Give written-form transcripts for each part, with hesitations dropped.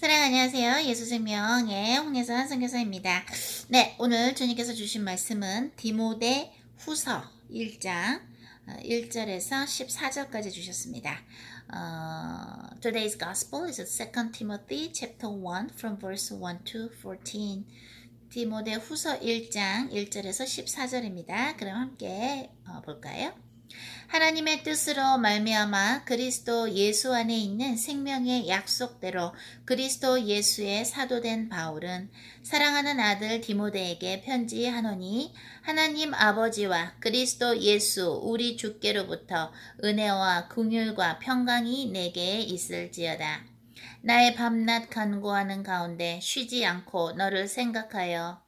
사랑 안녕하세요. 예수생명의 홍예선 선교사입니다. 네, 오늘 주님께서 주신 말씀은 디모데 후서 1장 1절에서 14절까지 주셨습니다. Today's Gospel is 2 Timothy chapter 1 from verse 1 to 14. 디모데 후서 1장 1절에서 14절입니다. 그럼 함께 볼까요? 하나님의 뜻으로 말미암아 그리스도 예수 안에 있는 생명의 약속대로 그리스도 예수의 사도된 바울은 사랑하는 아들 디모데에게 편지하노니 하나님 아버지와 그리스도 예수 우리 주께로부터 은혜와 긍휼과 평강이 내게 있을지어다. 나의 밤낮 간구하는 가운데 쉬지 않고 너를 생각하여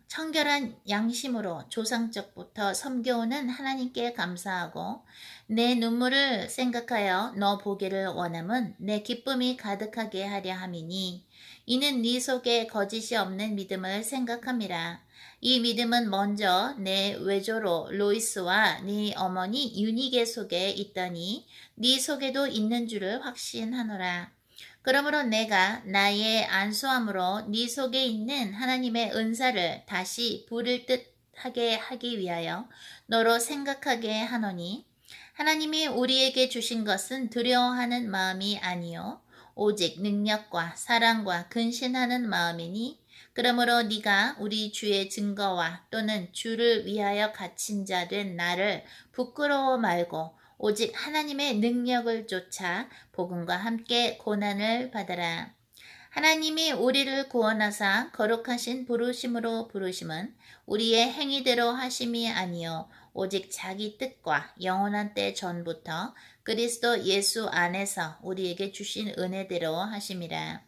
청결한 양심으로 조상적부터 섬겨오는 하나님께 감사하고 내 눈물을 생각하여 너 보기를 원함은 내 기쁨이 가득하게 하려 함이니 이는 네 속에 거짓이 없는 믿음을 생각함이라. 이 믿음은 먼저 내 외조로 로이스와 네 어머니 유니게 속에 있더니 네 속에도 있는 줄을 확신하노라. 그러므로 내가 나의 안수함으로 네 속에 있는 하나님의 은사를 다시 부를 듯하게 하기 위하여 너로 생각하게 하노니 하나님이 우리에게 주신 것은 두려워하는 마음이 아니요 오직 능력과 사랑과 근신하는 마음이니 그러므로 네가 우리 주의 증거와 또는 주를 위하여 갇힌 자 된 나를 부끄러워 말고 오직 하나님의 능력을 쫓아 복음과 함께 고난을 받아라. 하나님이 우리를 구원하사 거룩하신 부르심으로 부르심은 우리의 행위대로 하심이 아니요 오직 자기 뜻과 영원한 때 전부터 그리스도 예수 안에서 우리에게 주신 은혜대로 하심이라.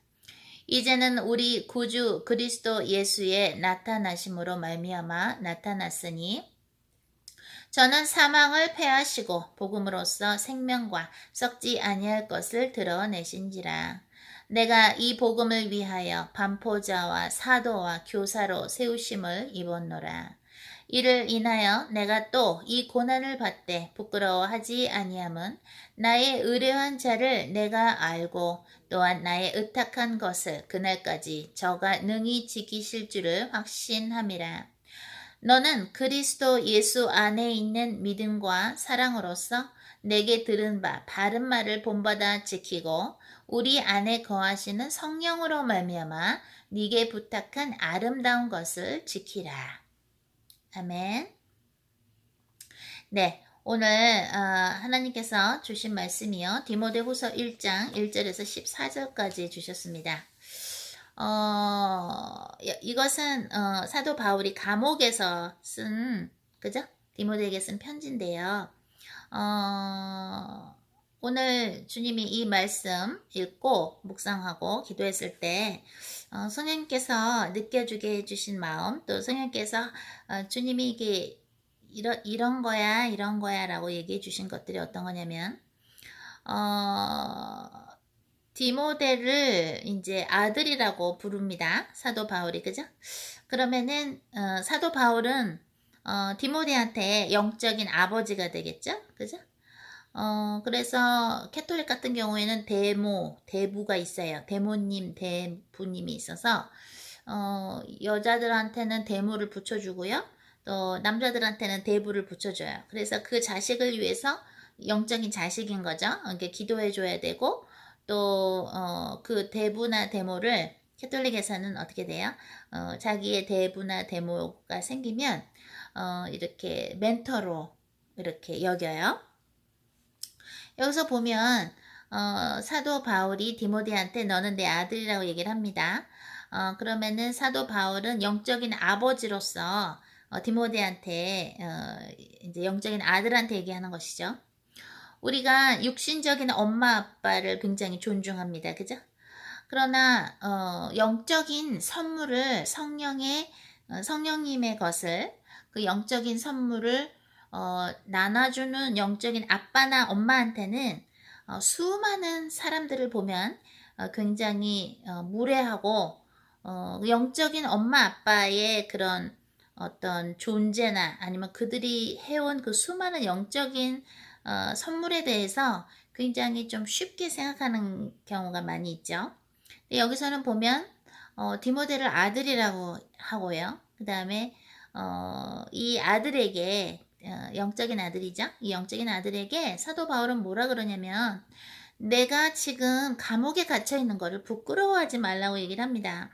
이제는 우리 구주 그리스도 예수의 나타나심으로 말미암아 나타났으니 저는 사망을 패하시고 복음으로써 생명과 썩지 아니할 것을 드러내신지라. 내가 이 복음을 위하여 반포자와 사도와 교사로 세우심을 입었노라. 이를 인하여 내가 또 이 고난을 받되 부끄러워하지 아니함은 나의 의뢰한 자를 내가 알고 또한 나의 의탁한 것을 그날까지 저가 능히 지키실 줄을 확신함이라. 너는 그리스도 예수 안에 있는 믿음과 사랑으로서 내게 들은 바 바른 말을 본받아 지키고 우리 안에 거하시는 성령으로 말미암아 네게 부탁한 아름다운 것을 지키라. 아멘. 네, 오늘 하나님께서 주신 말씀이요. 디모데후서 1장 1절에서 14절까지 주셨습니다. 이것은 사도 바울이 감옥에서 쓴 그죠? 디모데에게 쓴 편지인데요. 오늘 주님이 이 말씀 읽고 묵상하고 기도했을 때 성령님께서 느껴주게 해주신 마음 또 성령님께서 주님이 이게 이런 거야 라고 얘기해 주신 것들이 어떤 거냐면 디모데를 이제 아들이라고 부릅니다. 사도 바울이 그죠? 그러면은 사도 바울은 디모데한테 영적인 아버지가 되겠죠? 그죠? 그래서 캐톨릭 같은 경우에는 대부가 있어요. 대모님, 대부님이 있어서 여자들한테는 대모를 붙여주고요. 또 남자들한테는 대부를 붙여줘요. 그래서 그 자식을 위해서 영적인 자식인 거죠. 이렇게 기도해줘야 되고 또 그 대부나 대모를 캐톨릭에서는 어떻게 돼요? 자기의 대부나 대모가 생기면 이렇게 멘토로 이렇게 여겨요. 여기서 보면 사도 바울이 디모데한테 너는 내 아들이라고 얘기를 합니다. 그러면은 사도 바울은 영적인 아버지로서 디모데한테 이제 영적인 아들한테 얘기하는 것이죠. 우리가 육신적인 엄마 아빠를 굉장히 존중합니다. 그죠? 그러나 영적인 선물을 성령님의 것을 그 영적인 선물을 나눠주는 영적인 아빠나 엄마한테는 수많은 사람들을 보면 굉장히 무례하고 영적인 엄마 아빠의 그런 어떤 존재나 아니면 그들이 해온 그 수많은 영적인 선물에 대해서 굉장히 좀 쉽게 생각하는 경우가 많이 있죠. 여기서는 보면 디모데를 아들이라고 하고요. 그 다음에 이 아들에게 영적인 아들이죠. 이 영적인 아들에게 사도 바울은 뭐라 그러냐면 내가 지금 감옥에 갇혀 있는 거를 부끄러워하지 말라고 얘기를 합니다.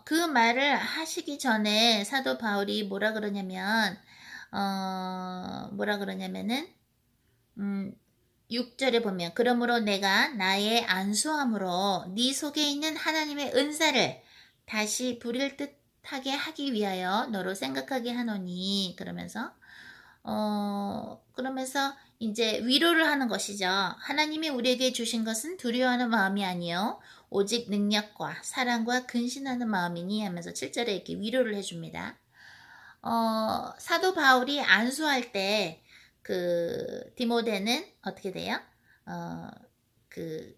그 말을 하시기 전에 사도 바울이 뭐라 그러냐면 뭐라 그러냐면은 6절에 보면 그러므로 내가 나의 안수함으로 네 속에 있는 하나님의 은사를 다시 부릴 듯하게 하기 위하여 너로 생각하게 하노니 그러면서 이제 위로를 하는 것이죠. 하나님이 우리에게 주신 것은 두려워하는 마음이 아니요 오직 능력과 사랑과 근신하는 마음이니 하면서 7절에 이렇게 위로를 해줍니다. 사도 바울이 안수할 때 그 디모데는 어떻게 돼요? 그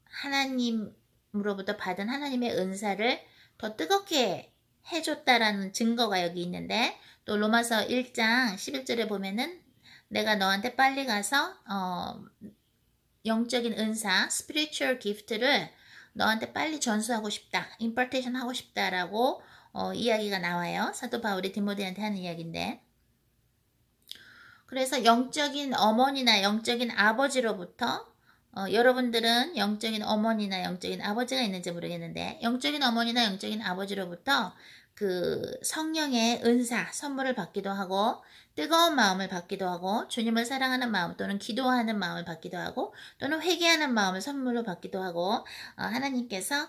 하나님으로부터 받은 하나님의 은사를 더 뜨겁게 해줬다라는 증거가 여기 있는데 또 로마서 1장 11절에 보면은 내가 너한테 빨리 가서 영적인 은사, spiritual gift를 너한테 빨리 전수하고 싶다, impartation 하고 싶다라고 이야기가 나와요. 사도 바울이 디모데한테 하는 이야기인데 그래서 영적인 어머니나 영적인 아버지로부터 여러분들은 영적인 어머니나 영적인 아버지가 있는지 모르겠는데 영적인 어머니나 영적인 아버지로부터 그 성령의 은사, 선물을 받기도 하고 뜨거운 마음을 받기도 하고 주님을 사랑하는 마음 또는 기도하는 마음을 받기도 하고 또는 회개하는 마음을 선물로 받기도 하고 하나님께서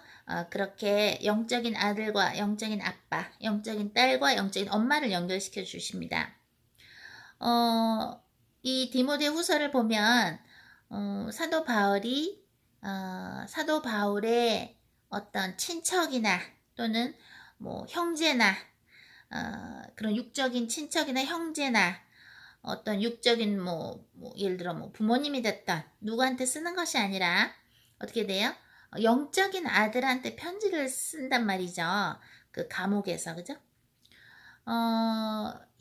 그렇게 영적인 아들과 영적인 아빠, 영적인 딸과 영적인 엄마를 연결시켜 주십니다. 이 디모데 후서를 보면 사도 바울의 어떤 친척이나 또는 뭐 형제나 그런 육적인 친척이나 형제나 어떤 육적인 예를 들어 부모님이 됐던 누구한테 쓰는 것이 아니라 어떻게 돼요? 영적인 아들한테 편지를 쓴단 말이죠. 그 감옥에서 그죠?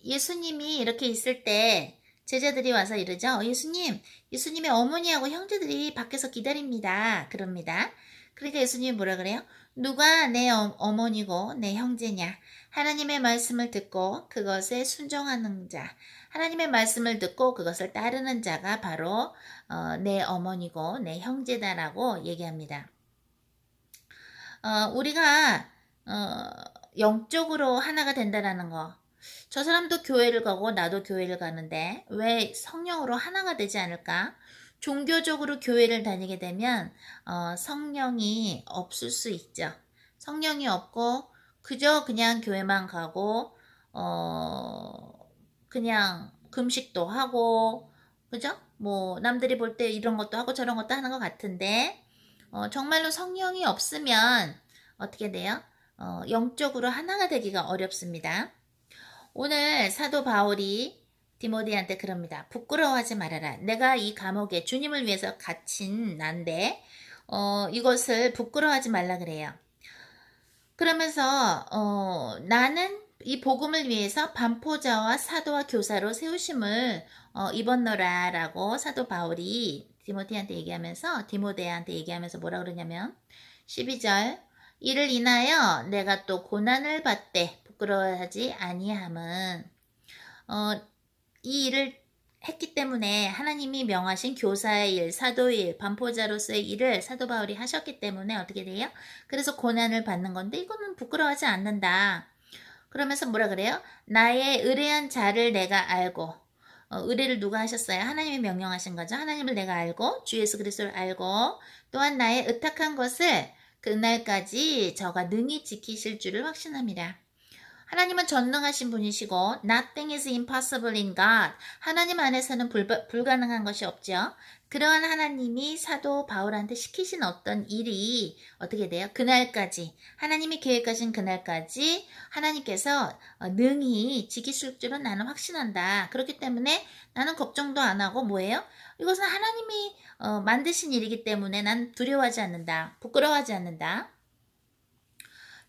예수님이 이렇게 있을 때 제자들이 와서 이러죠. 예수님의 어머니하고 형제들이 밖에서 기다립니다. 그럽니다. 그러니까 예수님이 뭐라 그래요? 누가 내 어머니고 내 형제냐? 하나님의 말씀을 듣고 그것에 순종하는 자. 하나님의 말씀을 듣고 그것을 따르는 자가 바로 내 어머니고 내 형제다라고 얘기합니다. 우리가 영적으로 하나가 된다라는 거. 저 사람도 교회를 가고 나도 교회를 가는데 왜 성령으로 하나가 되지 않을까? 종교적으로 교회를 다니게 되면 성령이 없을 수 있죠. 성령이 없고 그저 그냥 교회만 가고 그냥 금식도 하고 그죠? 뭐 남들이 볼 때 이런 것도 하고 저런 것도 하는 것 같은데 정말로 성령이 없으면 어떻게 돼요? 영적으로 하나가 되기가 어렵습니다. 오늘 사도 바울이 디모데한테 그럽니다. 부끄러워하지 말아라. 내가 이 감옥에 주님을 위해서 갇힌 난데 이것을 부끄러워하지 말라 그래요. 그러면서 나는 이 복음을 위해서 반포자와 사도와 교사로 세우심을 입었노라 라고 사도 바울이 디모데한테 얘기하면서 뭐라 그러냐면 12절 이를 인하여 내가 또 고난을 받되 부끄러워하지 아니함은 이 일을 했기 때문에 하나님이 명하신 교사의 일, 사도의 일, 반포자로서의 일을 사도 바울이 하셨기 때문에 어떻게 돼요? 그래서 고난을 받는 건데 이거는 부끄러워하지 않는다. 그러면서 뭐라 그래요? 나의 의뢰한 자를 내가 알고 의뢰를 누가 하셨어요? 하나님이 명령하신 거죠. 하나님을 내가 알고 주 예수 그리스도를 알고 또한 나의 의탁한 것을 그날까지 저가 능히 지키실 줄을 확신합니다. 하나님은 전능하신 분이시고 Nothing is impossible in God. 하나님 안에서는 불가능한 것이 없죠. 그러한 하나님이 사도 바울한테 시키신 어떤 일이 어떻게 돼요? 그날까지 하나님이 계획하신 그날까지 하나님께서 능히 지키실 줄은 나는 확신한다. 그렇기 때문에 나는 걱정도 안 하고 뭐예요? 이것은 하나님이 만드신 일이기 때문에 난 두려워하지 않는다. 부끄러워하지 않는다.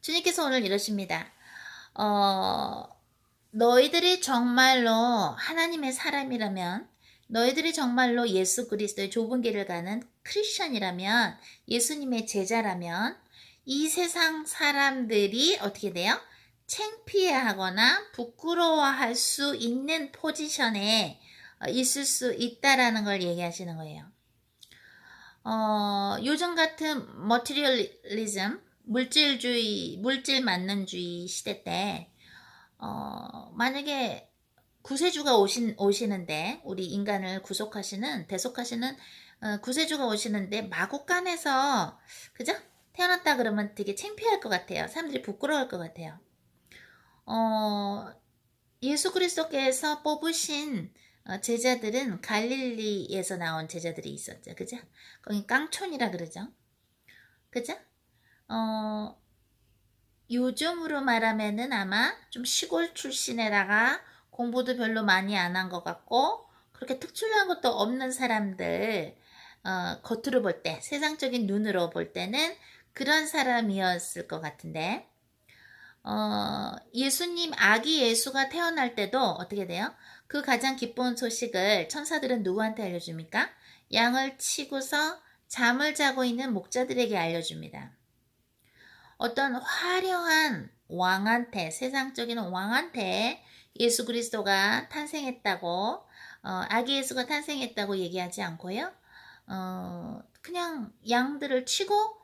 주님께서 오늘 이러십니다. 너희들이 정말로 하나님의 사람이라면 너희들이 정말로 예수 그리스도의 좁은 길을 가는 크리스천이라면, 예수님의 제자라면 이 세상 사람들이 어떻게 돼요? 창피해하거나 부끄러워할 수 있는 포지션에 있을 수 있다라는 걸 얘기하시는 거예요. 요즘 같은 머티리얼리즘, 물질주의, 물질 만능주의 시대 때 만약에 구세주가 오시는데, 우리 인간을 구속하시는, 대속하시는 구세주가 오시는데 마구간에서, 그죠? 태어났다 그러면 되게 창피할 것 같아요. 사람들이 부끄러울 것 같아요. 예수 그리스도께서 뽑으신 제자들은 갈릴리에서 나온 제자들이 있었죠. 그죠? 거기 깡촌이라 그러죠. 그죠? 요즘으로 말하면은 아마 좀 시골 출신에다가 공부도 별로 많이 안 한 것 같고, 그렇게 특출난 것도 없는 사람들, 겉으로 볼 때, 세상적인 눈으로 볼 때는 그런 사람이었을 것 같은데, 예수님, 아기 예수가 태어날 때도 어떻게 돼요? 그 가장 기쁜 소식을 천사들은 누구한테 알려줍니까? 양을 치고서 잠을 자고 있는 목자들에게 알려줍니다. 어떤 화려한 왕한테, 세상적인 왕한테 예수 그리스도가 탄생했다고, 아기 예수가 탄생했다고 얘기하지 않고요. 그냥 양들을 치고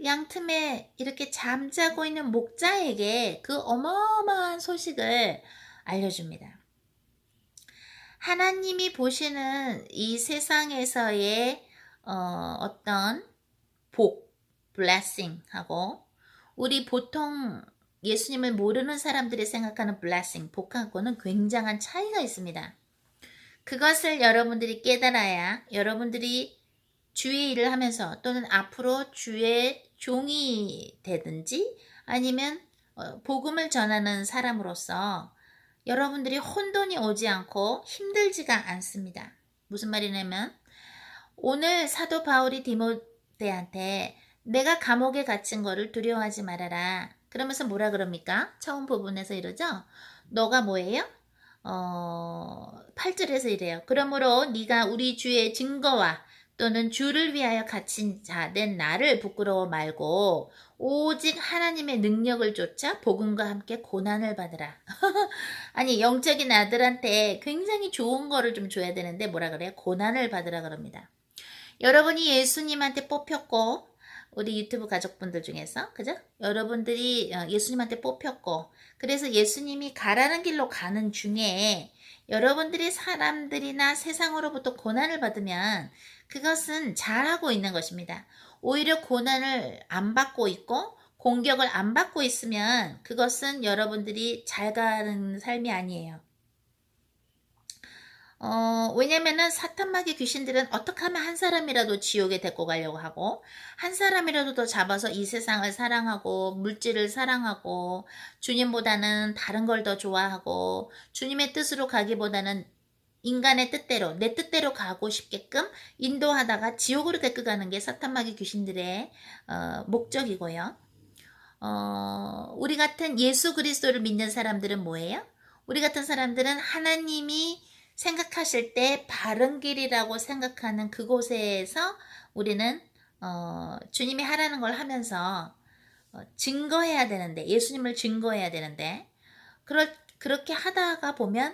양 틈에 이렇게 잠자고 있는 목자에게 그 어마어마한 소식을 알려줍니다. 하나님이 보시는 이 세상에서의 어떤 복, blessing하고 우리 보통 예수님을 모르는 사람들이 생각하는 blessing, 복하고는 굉장한 차이가 있습니다. 그것을 여러분들이 깨달아야 여러분들이 주의 일을 하면서 또는 앞으로 주의 종이 되든지 아니면 복음을 전하는 사람으로서 여러분들이 혼돈이 오지 않고 힘들지가 않습니다. 무슨 말이냐면 오늘 사도 바울이 디모데한테 내가 감옥에 갇힌 거를 두려워하지 말아라. 그러면서 뭐라 그럽니까? 처음 부분에서 이러죠? 너가 뭐예요? 8절에서 이래요. 그러므로 네가 우리 주의 증거와 또는 주를 위하여 갇힌 자 된 나를 부끄러워 말고 오직 하나님의 능력을 쫓아 복음과 함께 고난을 받으라. 아니 영적인 아들한테 굉장히 좋은 거를 좀 줘야 되는데 뭐라 그래요? 고난을 받으라 그럽니다. 여러분이 예수님한테 뽑혔고 우리 유튜브 가족분들 중에서 그죠? 여러분들이 예수님한테 뽑혔고 그래서 예수님이 가라는 길로 가는 중에 여러분들이 사람들이나 세상으로부터 고난을 받으면 그것은 잘하고 있는 것입니다. 오히려 고난을 안 받고 있고 공격을 안 받고 있으면 그것은 여러분들이 잘 가는 삶이 아니에요. 왜냐면은 사탄마귀 귀신들은 어떻게 하면 한 사람이라도 지옥에 데리고 가려고 하고 한 사람이라도 더 잡아서 이 세상을 사랑하고 물질을 사랑하고 주님보다는 다른 걸 더 좋아하고 주님의 뜻으로 가기보다는 인간의 뜻대로 내 뜻대로 가고 싶게끔 인도하다가 지옥으로 데리고 가는 게 사탄마귀 귀신들의 목적이고요. 우리 같은 예수 그리스도를 믿는 사람들은 뭐예요? 우리 같은 사람들은 하나님이 생각하실 때 바른 길이라고 생각하는 그곳에서 우리는 주님이 하라는 걸 하면서 증거해야 되는데 예수님을 증거해야 되는데 그렇게 하다가 보면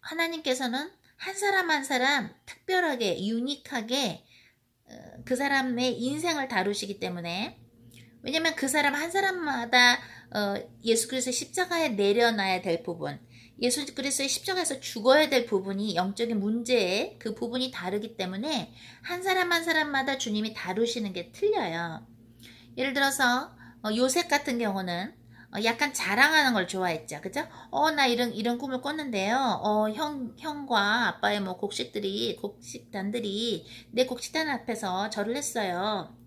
하나님께서는 한 사람 한 사람 특별하게 유니크하게 그 사람의 인생을 다루시기 때문에 왜냐면 그 사람 한 사람마다 예수 그리스도의 십자가에 내려놔야 될 부분 예수 그리스도의 십자가에서 죽어야 될 부분이 영적인 문제에 그 부분이 다르기 때문에 한 사람 한 사람마다 주님이 다루시는 게 틀려요. 예를 들어서 요셉 같은 경우는 약간 자랑하는 걸 좋아했죠. 그죠? 나 이런 꿈을 꿨는데요. 형과 아빠의 뭐 곡식단들이 내 곡식단 앞에서 절을 했어요.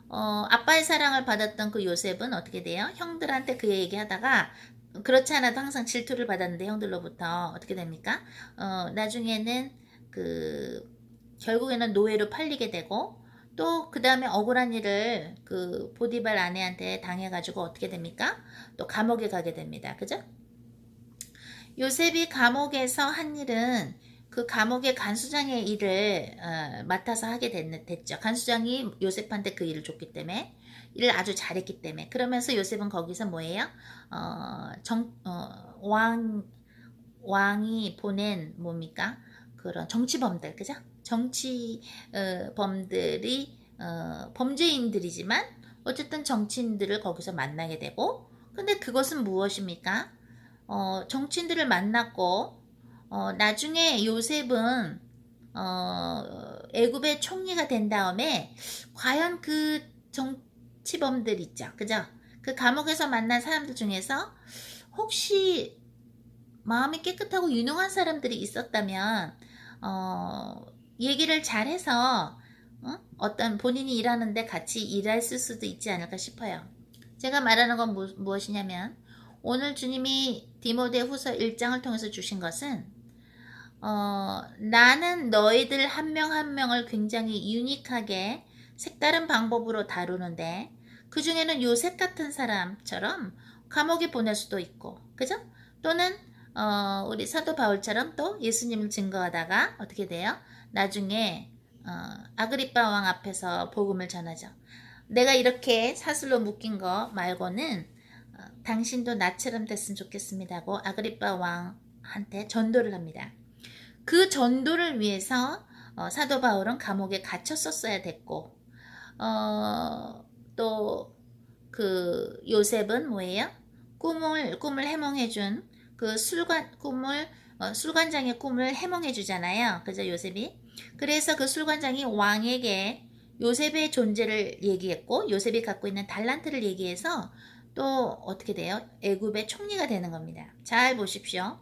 아빠의 사랑을 받았던 그 요셉은 어떻게 돼요? 형들한테 그 얘기하다가 그렇지 않아도 항상 질투를 받았는데 형들로부터 어떻게 됩니까? 나중에는 결국에는 노예로 팔리게 되고 또 그 다음에 억울한 일을 그 보디발 아내한테 당해가지고 어떻게 됩니까? 또 감옥에 가게 됩니다. 그죠? 요셉이 감옥에서 한 일은 그 감옥의 간수장의 일을 맡아서 하게 됐죠. 간수장이 요셉한테 그 일을 줬기 때문에 일을 아주 잘했기 때문에 그러면서 요셉은 거기서 뭐예요? 왕이 보낸 뭡니까? 그런 정치범들 그죠? 정치범들이 범죄인들이지만 어쨌든 정치인들을 거기서 만나게 되고 근데 그것은 무엇입니까? 정치인들을 만났고 나중에 요셉은 애굽의 총리가 된 다음에 과연 그 정치범들 있죠, 그죠? 그 감옥에서 만난 사람들 중에서 혹시 마음이 깨끗하고 유능한 사람들이 있었다면 얘기를 잘해서 어떤 본인이 일하는데 같이 일했을 수도 있지 않을까 싶어요. 제가 말하는 건 무엇이냐면 오늘 주님이 디모데후서 1장을 통해서 주신 것은 나는 너희들 한 명 한 명을 굉장히 유니크하게 색다른 방법으로 다루는데 그 중에는 요셉 같은 사람처럼 감옥에 보낼 수도 있고 그죠? 또는 우리 사도 바울처럼 또 예수님을 증거하다가 어떻게 돼요? 나중에 아그리빠 왕 앞에서 복음을 전하죠. 내가 이렇게 사슬로 묶인 거 말고는 당신도 나처럼 됐으면 좋겠습니다 하고 아그리빠 왕한테 전도를 합니다. 그 전도를 위해서 사도 바울은 감옥에 갇혔었어야 됐고 또 그 요셉은 뭐예요? 꿈을 해몽해준 그 술관장의 꿈을 해몽해 주잖아요. 그죠? 요셉이. 그래서 그 술관장이 왕에게 요셉의 존재를 얘기했고 요셉이 갖고 있는 달란트를 얘기해서 또 어떻게 돼요? 애굽의 총리가 되는 겁니다. 잘 보십시오.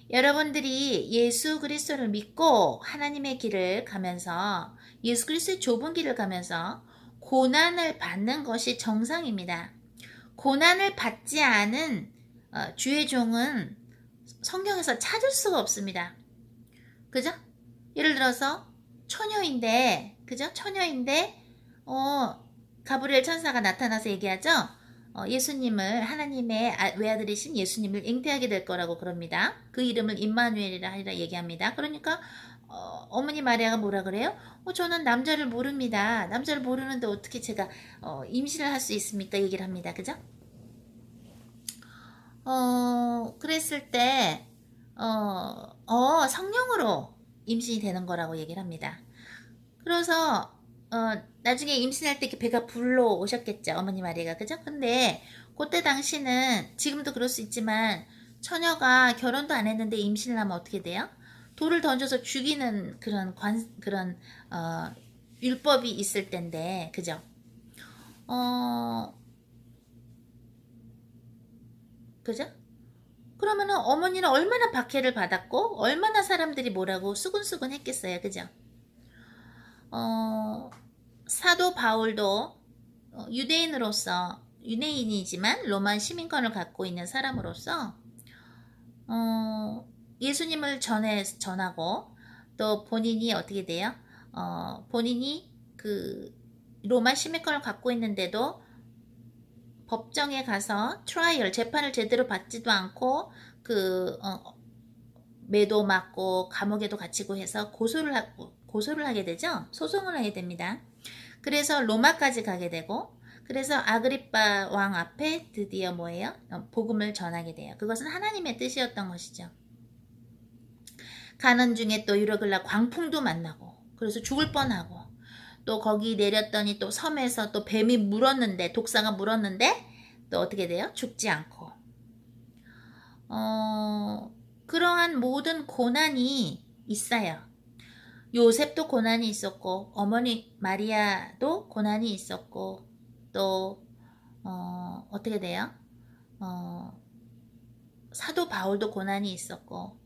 여러분들이 예수 그리스도를 믿고 하나님의 길을 가면서 예수 그리스도의 좁은 길을 가면서 고난을 받는 것이 정상입니다. 고난을 받지 않은 주의 종은 성경에서 찾을 수가 없습니다. 그죠? 예를 들어서 처녀인데 그죠? 처녀인데 가브리엘 천사가 나타나서 얘기하죠. 예수님을 하나님의 외아들이신 예수님을 잉태하게 될 거라고 그럽니다. 그 이름을 임마누엘이라 하리라 얘기합니다. 그러니까 어머니 마리아가 뭐라 그래요? 저는 남자를 모릅니다. 남자를 모르는데 어떻게 제가 임신을 할 수 있습니까? 얘기를 합니다. 그죠? 그랬을 때 성령으로 임신이 되는 거라고 얘기를 합니다. 그래서 나중에 임신할 때 이렇게 배가 불러오셨겠죠. 어머니 마리아가. 그죠? 근데 그때 당시는 지금도 그럴 수 있지만 처녀가 결혼도 안 했는데 임신을 하면 어떻게 돼요? 돌을 던져서 죽이는 그런 율법이 있을 텐데 그죠? 그죠? 그러면은 어머니는 얼마나 박해를 받았고 얼마나 사람들이 뭐라고 수근수근 했겠어요. 그죠? 사도 바울도 유대인이지만 로마 시민권을 갖고 있는 사람으로서 예수님을 전하고 또 본인이 어떻게 돼요? 본인이 그 로마 시민권을 갖고 있는데도 법정에 가서 재판을 제대로 받지도 않고 매도 맞고 감옥에도 갇히고 해서 고소를 하게 되죠. 소송을 하게 됩니다. 그래서 로마까지 가게 되고 그래서 아그리빠 왕 앞에 드디어 뭐예요? 복음을 전하게 돼요. 그것은 하나님의 뜻이었던 것이죠. 가는 중에 또 유러글라 광풍도 만나고 그래서 죽을 뻔하고 또 거기 내렸더니 또 섬에서 또 뱀이 물었는데 독사가 물었는데 또 어떻게 돼요? 죽지 않고 그러한 모든 고난이 있어요. 요셉도 고난이 있었고 어머니 마리아도 고난이 있었고 또 어떻게 돼요? 사도 바울도 고난이 있었고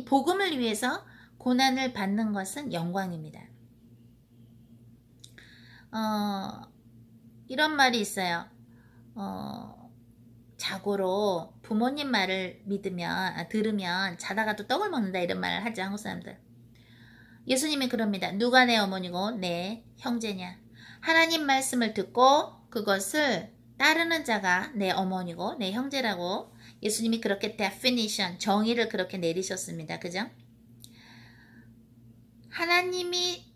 복음을 위해서 고난을 받는 것은 영광입니다. 이런 말이 있어요. 자고로 부모님 말을 들으면 자다가도 떡을 먹는다 이런 말을 하죠. 한국 사람들. 예수님이 그럽니다. 누가 내 어머니고 내 형제냐. 하나님 말씀을 듣고 그것을 따르는 자가 내 어머니고 내 형제라고 예수님이 그렇게 definition, 정의를 그렇게 내리셨습니다. 그죠? 하나님이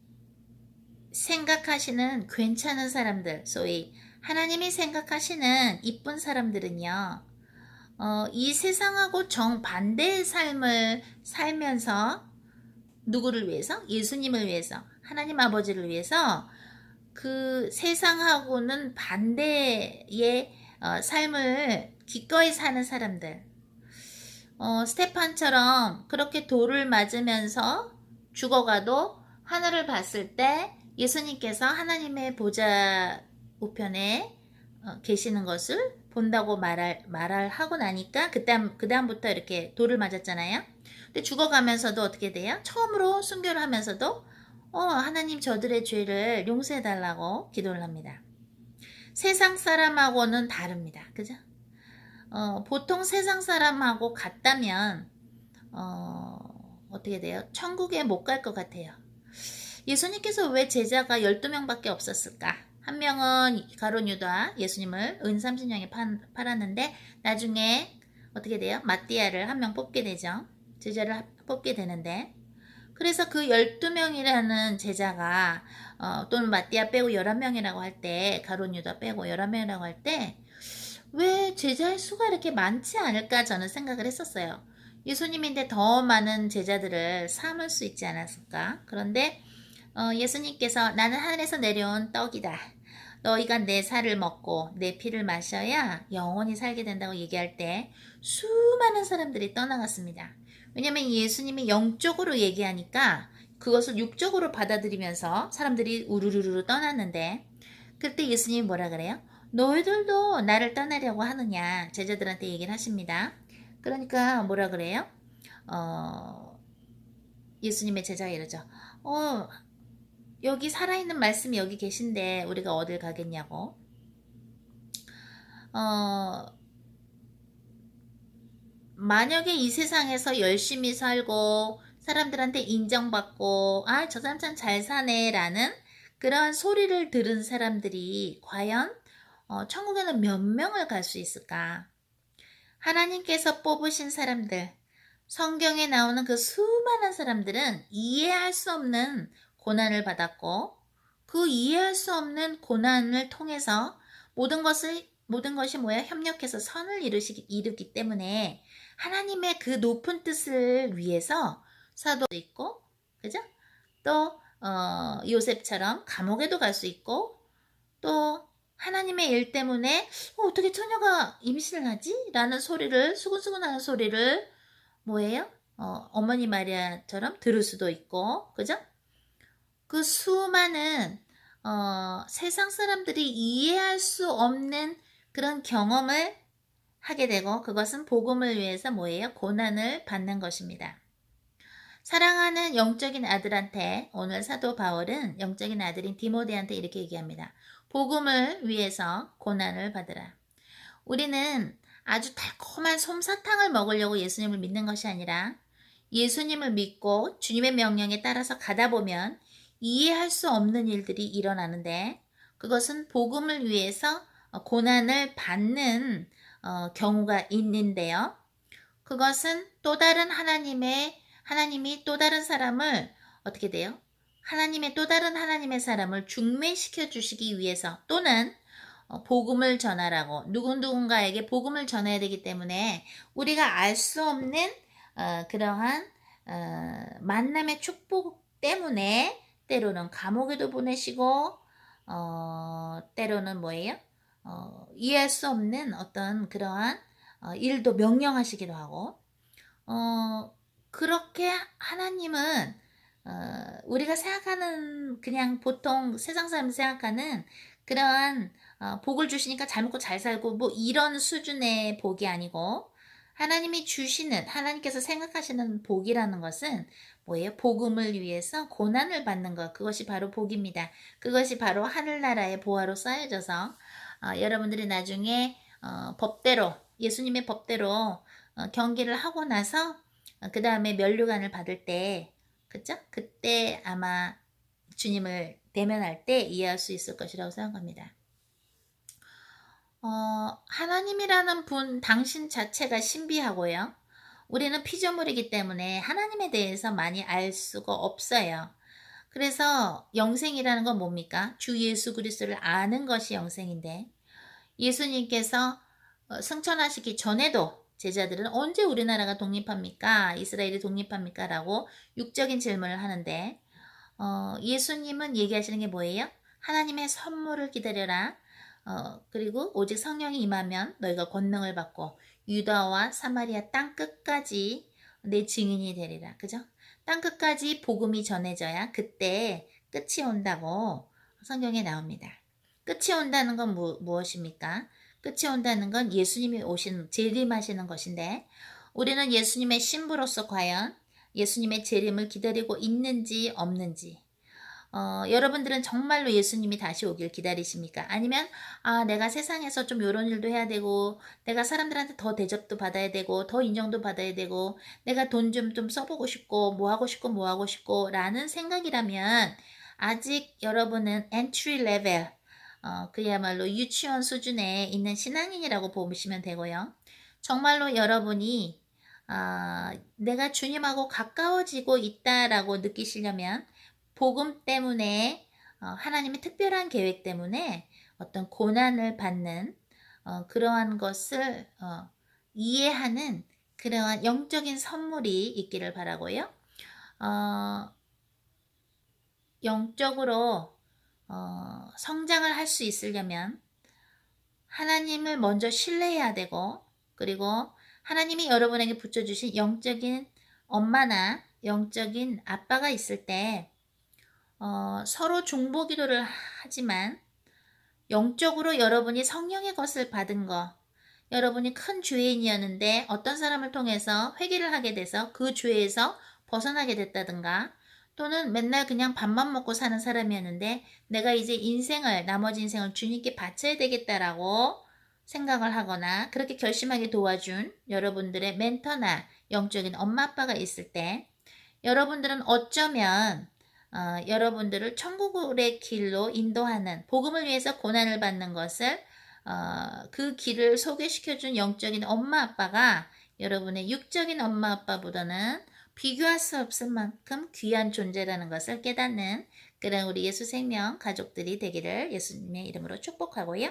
생각하시는 괜찮은 사람들, 소위 하나님이 생각하시는 이쁜 사람들은요, 이 세상하고 정반대의 삶을 살면서 누구를 위해서? 예수님을 위해서, 하나님 아버지를 위해서 그 세상하고는 반대의 삶을 기꺼이 사는 사람들. 스테판처럼 그렇게 돌을 맞으면서 죽어가도 하늘을 봤을 때 예수님께서 하나님의 보좌 우편에 계시는 것을 본다고 말을 하고 나니까 그다음부터 이렇게 돌을 맞았잖아요. 근데 죽어가면서도 어떻게 돼요? 처음으로 순교를 하면서도 하나님 저들의 죄를 용서해달라고 기도를 합니다. 세상 사람하고는 다릅니다. 그죠? 보통 세상 사람하고 같다면 어떻게 돼요? 천국에 못 갈 것 같아요. 예수님께서 왜 제자가 12명밖에 없었을까? 한 명은 가룟 유다, 예수님을 은 30냥에 팔았는데 나중에 어떻게 돼요? 마띠아를 한 명 뽑게 되죠. 제자를 뽑게 되는데, 그래서 그 12명이라는 제자가 또는 마띠아 빼고 11명이라고 할 때, 가룟 유다 빼고 11명이라고 할 때 왜 제자의 수가 이렇게 많지 않을까 저는 생각을 했었어요. 예수님인데 더 많은 제자들을 삼을 수 있지 않았을까? 그런데 예수님께서 나는 하늘에서 내려온 떡이다. 너희가 내 살을 먹고 내 피를 마셔야 영원히 살게 된다고 얘기할 때 수많은 사람들이 떠나갔습니다. 왜냐하면 예수님이 영적으로 얘기하니까 그것을 육적으로 받아들이면서 사람들이 우르르르 떠났는데, 그때 예수님이 뭐라 그래요? 너희들도 나를 떠나려고 하느냐, 제자들한테 얘기를 하십니다. 그러니까 뭐라 그래요? 예수님의 제자가 이러죠. 여기 살아있는 말씀이 여기 계신데 우리가 어딜 가겠냐고. 만약에 이 세상에서 열심히 살고 사람들한테 인정받고 저 사람 참 잘 사네 라는 그런 소리를 들은 사람들이 과연 천국에는 몇 명을 갈 수 있을까? 하나님께서 뽑으신 사람들, 성경에 나오는 그 수많은 사람들은 이해할 수 없는 고난을 받았고, 그 이해할 수 없는 고난을 통해서 모든 것이 뭐야? 협력해서 선을 이루기 때문에 하나님의 그 높은 뜻을 위해서 사도도 있고, 그죠? 또 요셉처럼 감옥에도 갈 수 있고, 또 하나님의 일 때문에 어떻게 처녀가 임신을 하지? 라는 소리를, 수근수근하는 소리를 뭐예요? 어머니 마리아처럼 들을 수도 있고, 그죠? 그 수많은 세상 사람들이 이해할 수 없는 그런 경험을 하게 되고, 그것은 복음을 위해서 뭐예요? 고난을 받는 것입니다. 사랑하는 영적인 아들한테, 오늘 사도 바울은 영적인 아들인 디모데한테 이렇게 얘기합니다. 복음을 위해서 고난을 받으라. 우리는 아주 달콤한 솜사탕을 먹으려고 예수님을 믿는 것이 아니라 예수님을 믿고 주님의 명령에 따라서 가다 보면 이해할 수 없는 일들이 일어나는데, 그것은 복음을 위해서 고난을 받는 경우가 있는데요. 그것은 또 다른 하나님이 또 다른 사람을 어떻게 돼요? 또 다른 하나님의 사람을 중매시켜 주시기 위해서, 또는 복음을 전하라고, 누군가에게 복음을 전해야 되기 때문에 우리가 알 수 없는 그러한 만남의 축복 때문에 때로는 감옥에도 보내시고, 때로는 뭐예요? 이해할 수 없는 어떤 그러한 일도 명령하시기도 하고, 그렇게 하나님은 우리가 생각하는, 그냥 보통 세상 사람이 생각하는 그러한 복을 주시니까 잘 먹고 잘 살고 뭐 이런 수준의 복이 아니고, 하나님이 주시는, 하나님께서 생각하시는 복이라는 것은 뭐예요? 복음을 위해서 고난을 받는 것, 그것이 바로 복입니다. 그것이 바로 하늘나라의 보화로 쌓여져서 여러분들이 나중에 법대로, 예수님의 법대로 경기를 하고 나서 그 다음에 면류관을 받을 때, 그쵸? 그때 아마 주님을 대면할 때 이해할 수 있을 것이라고 생각합니다. 하나님이라는 분 당신 자체가 신비하고요. 우리는 피조물이기 때문에 하나님에 대해서 많이 알 수가 없어요. 그래서 영생이라는 건 뭡니까? 주 예수 그리스도를 아는 것이 영생인데 예수님께서 승천하시기 전에도 제자들은 언제 우리나라가 독립합니까? 이스라엘이 독립합니까? 라고 육적인 질문을 하는데 예수님은 얘기하시는 게 뭐예요? 하나님의 선물을 기다려라. 그리고 오직 성령이 임하면 너희가 권능을 받고 유다와 사마리아 땅 끝까지 내 증인이 되리라. 그죠? 땅 끝까지 복음이 전해져야 그때 끝이 온다고 성경에 나옵니다. 끝이 온다는 건 무엇입니까? 끝이 온다는 건 예수님이 재림하시는 것인데 우리는 예수님의 신부로서 과연 예수님의 재림을 기다리고 있는지 없는지 여러분들은 정말로 예수님이 다시 오길 기다리십니까? 아니면 내가 세상에서 좀 이런 일도 해야 되고 내가 사람들한테 더 대접도 받아야 되고 더 인정도 받아야 되고 내가 돈 좀 써보고 싶고 뭐 하고 싶고 라는 생각이라면 아직 여러분은 entry level 그야말로 유치원 수준에 있는 신앙인이라고 보시면 되고요. 정말로 여러분이 내가 주님하고 가까워지고 있다라고 느끼시려면 복음 때문에 하나님의 특별한 계획 때문에 어떤 고난을 받는 그러한 것을 이해하는 그러한 영적인 선물이 있기를 바라고요. 영적으로 성장을 할 수 있으려면 하나님을 먼저 신뢰해야 되고 그리고 하나님이 여러분에게 붙여주신 영적인 엄마나 영적인 아빠가 있을 때 서로 중보기도를 하지만 영적으로 여러분이 성령의 것을 받은 거 여러분이 큰 죄인이었는데 어떤 사람을 통해서 회개를 하게 돼서 그 죄에서 벗어나게 됐다든가 또는 맨날 그냥 밥만 먹고 사는 사람이었는데 내가 이제 나머지 인생을 주님께 바쳐야 되겠다라고 생각을 하거나 그렇게 결심하게 도와준 여러분들의 멘토나 영적인 엄마 아빠가 있을 때 여러분들은 어쩌면 여러분들을 천국의 길로 인도하는 복음을 위해서 고난을 받는 것을 그 길을 소개시켜준 영적인 엄마 아빠가 여러분의 육적인 엄마 아빠보다는 비교할 수 없을 만큼 귀한 존재라는 것을 깨닫는 그런 우리 예수 생명 가족들이 되기를 예수님의 이름으로 축복하고요.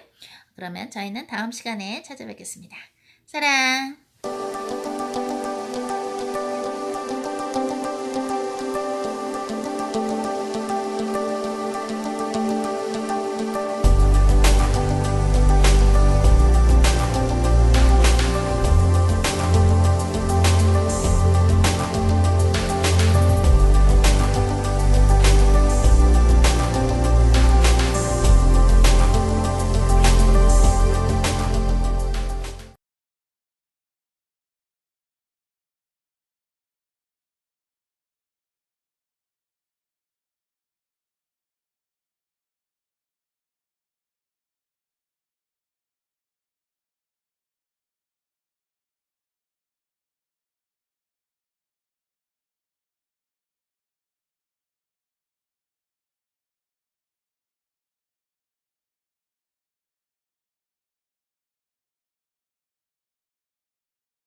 그러면 저희는 다음 시간에 찾아뵙겠습니다. 사랑!